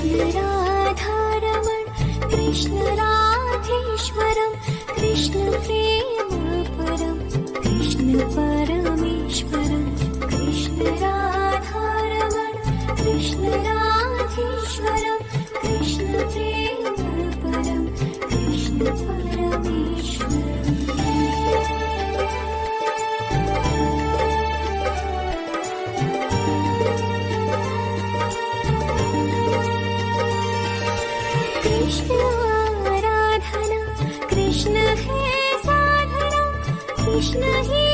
कृष्ण राधारमण कृष्ण राधेश्वरम कृष्ण प्रेम परम कृष्ण परमेश्वरम कृष्ण राधारमण कृष्ण राधेश्वरम कृष्ण प्रेम परम कृष्ण परमेश्वरम। कृष्ण आराधना कृष्ण है साधना कृष्ण ही